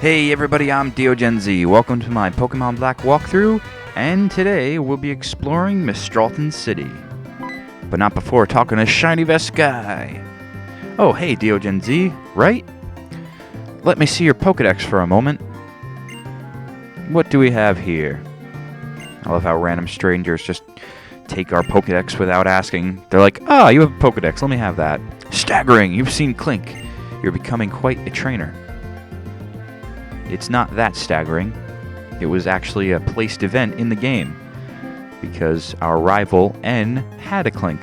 Hey everybody, I'm DeoGenZ. Welcome to my Pokemon Black walkthrough, and today we'll be exploring Mistralton City. But not before talking to Shiny Vest Guy. Oh, hey DeoGenZ, right? Let me see your Pokedex for a moment. What do we have here? I love how random strangers just take our Pokedex without asking. They're like, ah, you have a Pokedex, let me have that. Staggering, you've seen Clink. You're becoming quite a trainer. It's not that staggering. It was actually a placed event in the game, because our rival, N, had a Clink.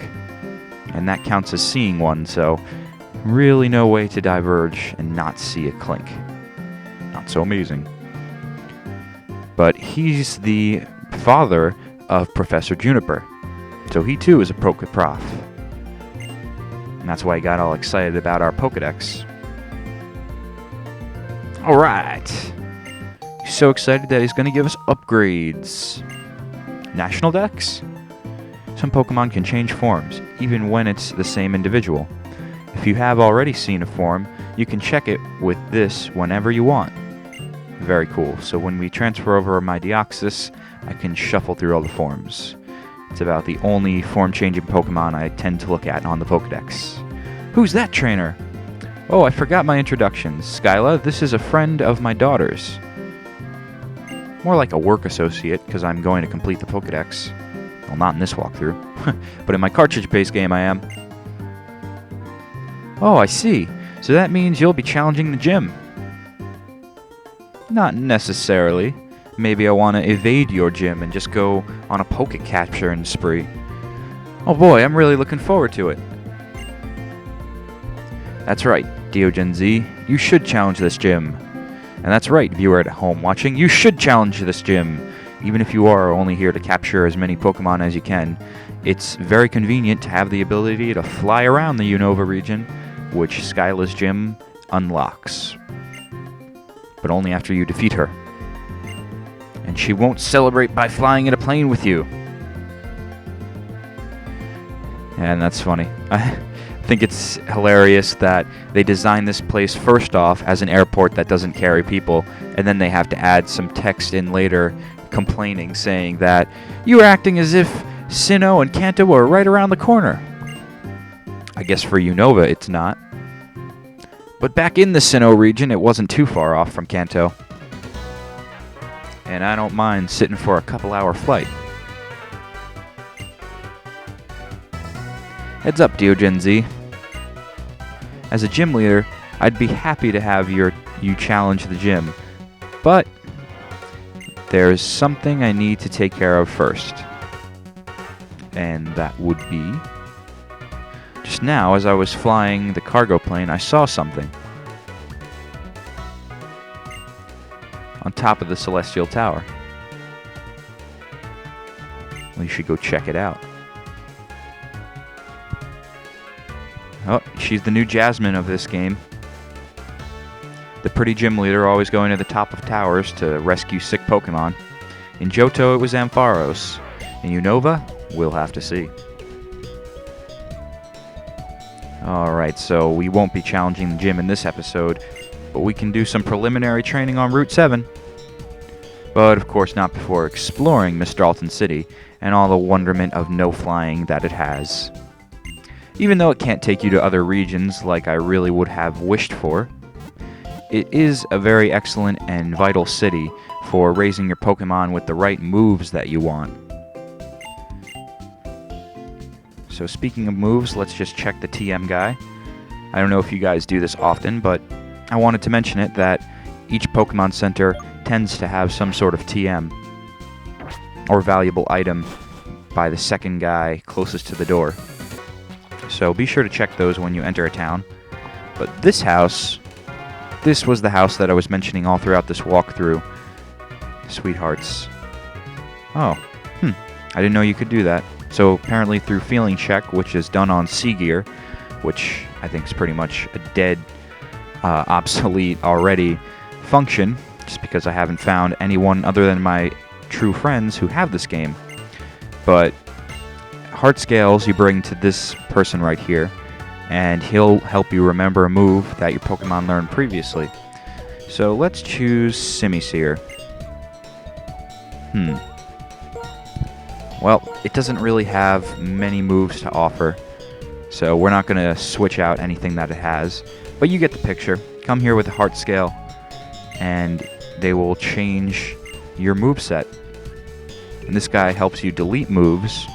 And that counts as seeing one, so really no way to diverge and not see a Clink. Not so amazing. But he's the father of Professor Juniper, so he too is a Pokeprof. And that's why he got all excited about our Pokedex. Alright. He's so excited that he's going to give us upgrades. National Dex? Some Pokemon can change forms, even when it's the same individual. If you have already seen a form, you can check it with this whenever you want. Very cool. So when we transfer over my Deoxys, I can shuffle through all the forms. It's about the only form-changing Pokemon I tend to look at on the Pokedex. Who's that trainer? Oh, I forgot my introductions. Skyla, this is a friend of my daughter's. More like a work associate, because I'm going to complete the Pokedex. Well, not in this walkthrough. But in my cartridge-based game, I am. Oh, I see. So that means you'll be challenging the gym. Not necessarily. Maybe I want to evade your gym and just go on a Poke capturing spree. Oh boy, I'm really looking forward to it. That's right, DeoGenZ, you should challenge this gym. And that's right, viewer at home watching, you should challenge this gym. Even if you are only here to capture as many Pokemon as you can, it's very convenient to have the ability to fly around the Unova region, which Skyla's gym unlocks. But only after you defeat her. And she won't celebrate by flying in a plane with you. And that's funny. I think it's hilarious that they designed this place first off as an airport that doesn't carry people, and then they have to add some text in later complaining, saying that you are acting as if Sinnoh and Kanto were right around the corner. I guess for Unova it's not. But back in the Sinnoh region, it wasn't too far off from Kanto. And I don't mind sitting for a couple-hour flight. Heads up, DeoGenZ. As a gym leader, I'd be happy to have you challenge the gym, but there's something I need to take care of first. And that would be... Just now, as I was flying the cargo plane, I saw something. On top of the Celestial Tower. Well, you should go check it out. Oh, she's the new Jasmine of this game. The pretty gym leader always going to the top of towers to rescue sick Pokemon. In Johto, it was Ampharos. In Unova, we'll have to see. Alright, so we won't be challenging the gym in this episode, but we can do some preliminary training on Route 7. But of course not before exploring Mistralton City and all the wonderment of no flying that it has. Even though it can't take you to other regions like I really would have wished for, it is a very excellent and vital city for raising your Pokemon with the right moves that you want. So speaking of moves, let's just check the TM guy. I don't know if you guys do this often, but I wanted to mention it that each Pokemon Center tends to have some sort of TM or valuable item by the second guy closest to the door. So be sure to check those when you enter a town. But this house, this was the house that I was mentioning all throughout this walkthrough. Sweethearts. Oh, I didn't know you could do that. So apparently through Feeling Check, which is done on Seagear, which I think is pretty much a dead, obsolete already function, just because I haven't found anyone other than my true friends who have this game. But heart scales you bring to this person right here, and he'll help you remember a move that your Pokemon learned previously. So let's choose Simisear. Well, it doesn't really have many moves to offer, so we're not going to switch out anything that it has. But you get the picture. Come here with a heart scale, and they will change your moveset. And this guy helps you delete moves,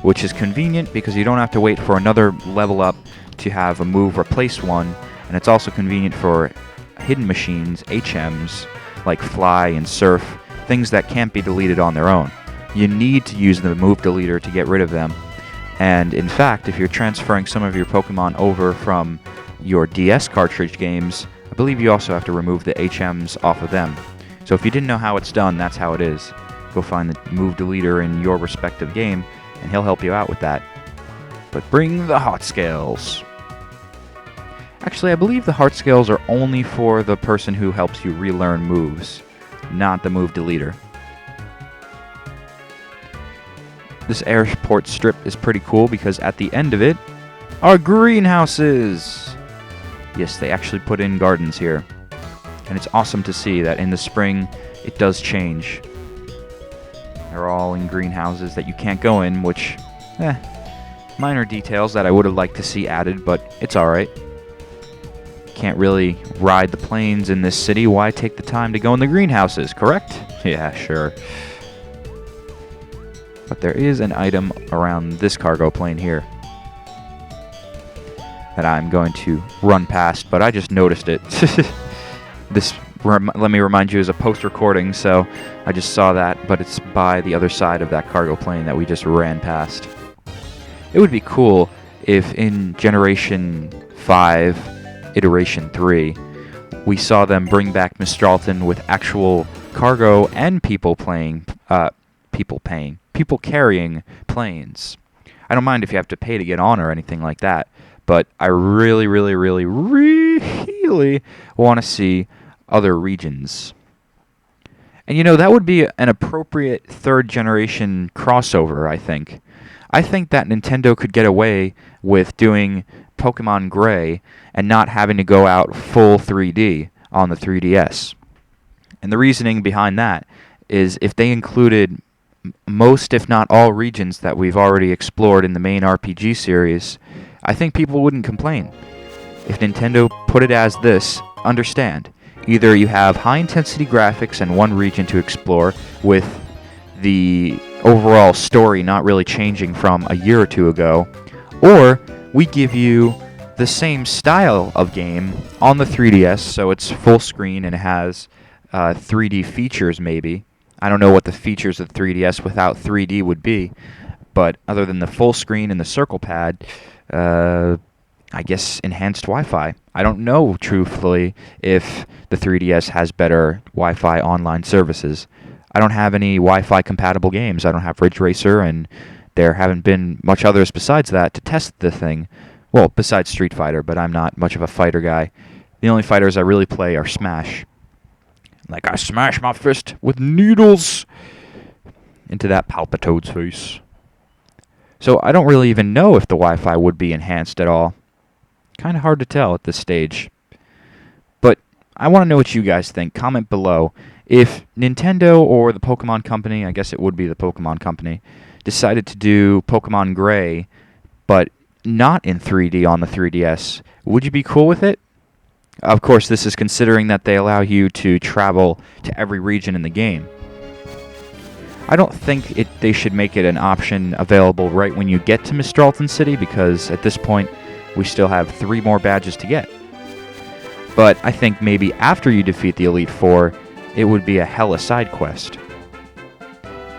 which is convenient because you don't have to wait for another level up to have a move replace one, and it's also convenient for hidden machines, HMs, like Fly and Surf, things that can't be deleted on their own. You need to use the move deleter to get rid of them. And in fact, if you're transferring some of your Pokemon over from your DS cartridge games, I believe you also have to remove the HMs off of them. So if you didn't know how it's done, that's how it is. Go find the move deleter in your respective game, and he'll help you out with that. But bring the heart scales. Actually, I believe the heart scales are only for the person who helps you relearn moves, not the move deleter. This airport strip is pretty cool because at the end of it are greenhouses. Yes, they actually put in gardens here. And it's awesome to see that in the spring it does change. They're all in greenhouses that you can't go in, which, minor details that I would have liked to see added, but it's alright. Can't really ride the planes in this city. Why take the time to go in the greenhouses, correct? Yeah, sure. But there is an item around this cargo plane here that I'm going to run past, but I just noticed it. This, let me remind you, is a post-recording, so I just saw that, but it's by the other side of that cargo plane that we just ran past. It would be cool if in Generation 5, Iteration 3, we saw them bring back Mistralton with actual cargo and people carrying planes. I don't mind if you have to pay to get on or anything like that, but I really, really, really, really want to see other regions. And you know, that would be an appropriate third generation crossover, I think. I think that Nintendo could get away with doing Pokemon Gray and not having to go out full 3D on the 3DS. And the reasoning behind that is if they included most, if not all, regions that we've already explored in the main RPG series, I think people wouldn't complain. If Nintendo put it as this, understand, either you have high-intensity graphics and one region to explore with the overall story not really changing from a year or two ago, or we give you the same style of game on the 3DS, so it's full screen and it has 3D features maybe. I don't know what the features of 3DS without 3D would be, but other than the full screen and the circle pad, I guess enhanced Wi-Fi. I don't know, truthfully, if the 3DS has better Wi-Fi online services. I don't have any Wi-Fi compatible games. I don't have Ridge Racer, and there haven't been much others besides that to test the thing. Well, besides Street Fighter, but I'm not much of a fighter guy. The only fighters I really play are Smash. Like I smash my fist with needles into that Palpitoad's face. So I don't really even know if the Wi-Fi would be enhanced at all. Kind of hard to tell at this stage. But I want to know what you guys think. Comment below. If Nintendo or the Pokemon Company, I guess it would be the Pokemon Company, decided to do Pokemon Gray, but not in 3D on the 3DS, would you be cool with it? Of course, this is considering that they allow you to travel to every region in the game. I don't think they should make it an option available right when you get to Mistralton City, because at this point, we still have 3 more badges to get. But I think maybe after you defeat the Elite Four, it would be a hella side quest.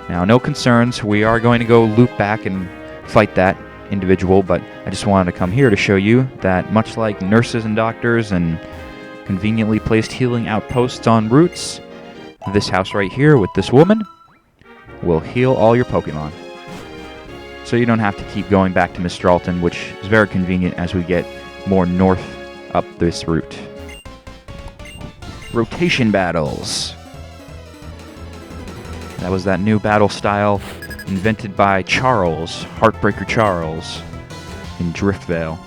Now, no concerns, we are going to go loop back and fight that individual, but I just wanted to come here to show you that much like nurses and doctors and conveniently placed healing outposts on routes, this house right here with this woman will heal all your Pokemon. So you don't have to keep going back to Mistralton, which is very convenient as we get more north up this route. Rotation battles. That was that new battle style invented by Charles, Heartbreaker Charles, in Driftvale.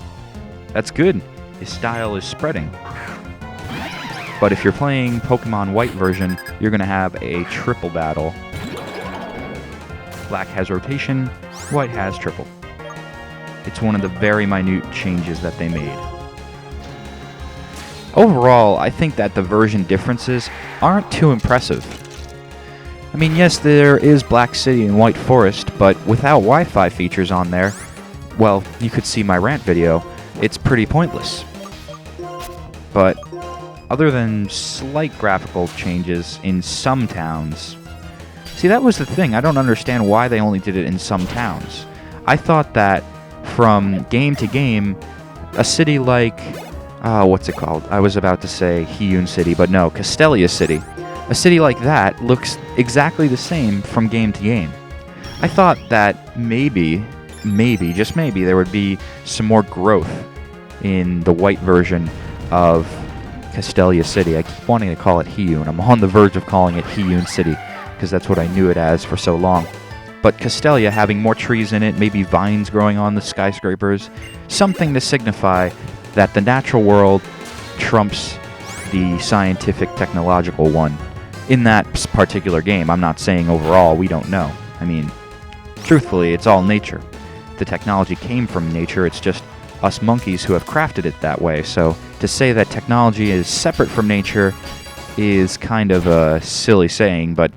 That's good. His style is spreading. But if you're playing Pokemon White version, you're going to have a triple battle. Black has rotation, White has triple. It's one of the very minute changes that they made. Overall, I think that the version differences aren't too impressive. I mean, yes, there is Black City and White Forest, but without Wi-Fi features on there, well, you could see my rant video, it's pretty pointless. But other than slight graphical changes in some towns, see, that was the thing. I don't understand why they only did it in some towns. I thought that from game to game, a city like, what's it called? I was about to say Hiyun City, but no, Castelia City. A city like that looks exactly the same from game to game. I thought that maybe, just maybe, there would be some more growth in the White version of Castelia City. I keep wanting to call it Hiyun. I'm on the verge of calling it Hiyun City, because that's what I knew it as for so long. But Castelia having more trees in it, maybe vines growing on the skyscrapers, something to signify that the natural world trumps the scientific technological one in that particular game. I'm not saying overall, we don't know. I mean, truthfully, it's all nature. The technology came from nature, it's just us monkeys who have crafted it that way. So to say that technology is separate from nature is kind of a silly saying, but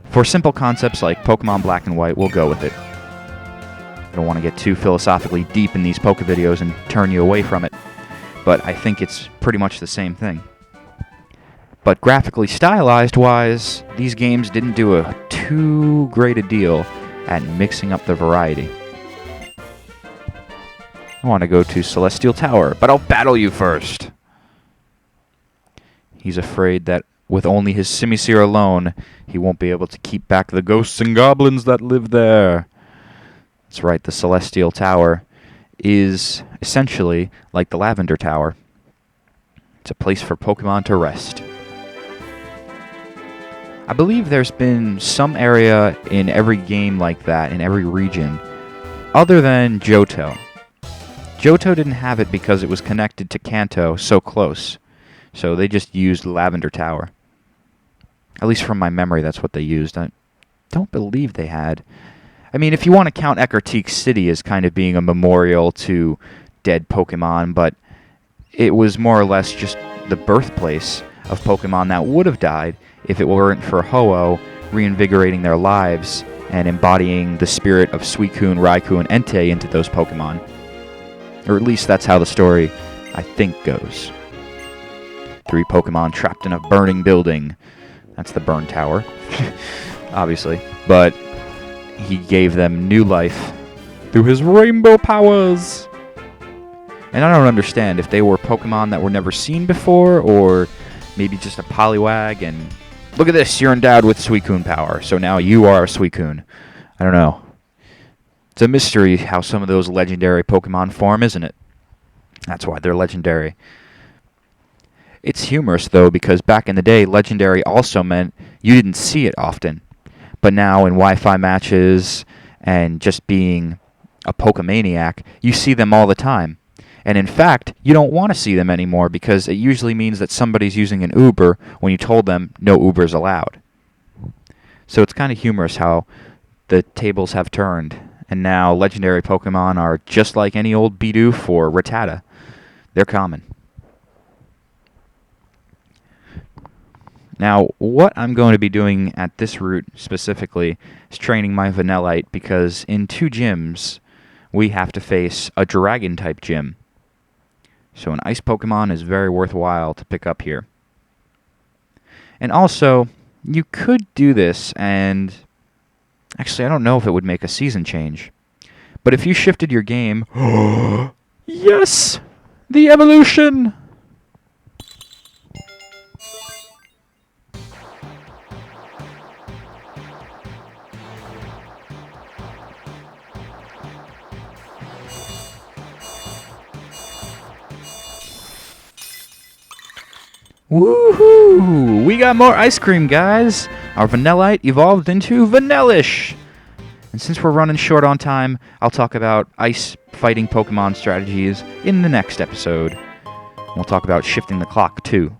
for simple concepts like Pokemon Black and White, we'll go with it. I don't want to get too philosophically deep in these Poke videos and turn you away from it, but I think it's pretty much the same thing. But graphically stylized-wise, these games didn't do a too great a deal at mixing up the variety. I want to go to Celestial Tower, but I'll battle you first. He's afraid that with only his Simisear alone, he won't be able to keep back the ghosts and goblins that live there. That's right, the Celestial Tower is essentially like the Lavender Tower. It's a place for Pokemon to rest. I believe there's been some area in every game like that, in every region, other than Johto. Johto didn't have it because it was connected to Kanto so close, so they just used Lavender Tower. At least from my memory, that's what they used. I don't believe they had. I mean, if you want to count Ecruteak City as kind of being a memorial to dead Pokemon, but it was more or less just the birthplace of Pokemon that would have died if it weren't for Ho-Oh reinvigorating their lives and embodying the spirit of Suicune, Raikou, and Entei into those Pokemon. Or at least that's how the story, I think, goes. 3 Pokemon trapped in a burning building. That's the Burn Tower, obviously. But he gave them new life through his rainbow powers. And I don't understand if they were Pokemon that were never seen before, or maybe just a Poliwag, and look at this, you're endowed with Suicune power, so now you are a Suicune. I don't know. It's a mystery how some of those legendary Pokemon form, isn't it? That's why they're legendary. It's humorous, though, because back in the day, legendary also meant you didn't see it often. But now in Wi-Fi matches and just being a Pokemaniac, you see them all the time. And in fact, you don't want to see them anymore because it usually means that somebody's using an Uber when you told them no Ubers allowed. So it's kind of humorous how the tables have turned. And now legendary Pokemon are just like any old Bidoof or Rattata. They're common. Now, what I'm going to be doing at this route specifically is training my Vanillite, because in 2 gyms, we have to face a Dragon-type gym. So an Ice Pokemon is very worthwhile to pick up here. And also, you could do this, and actually, I don't know if it would make a season change. But if you shifted your game... Yes! The evolution! Woohoo! We got more ice cream, guys! Our Vanillite evolved into Vanillish! And since we're running short on time, I'll talk about ice fighting Pokemon strategies in the next episode. We'll talk about shifting the clock, too.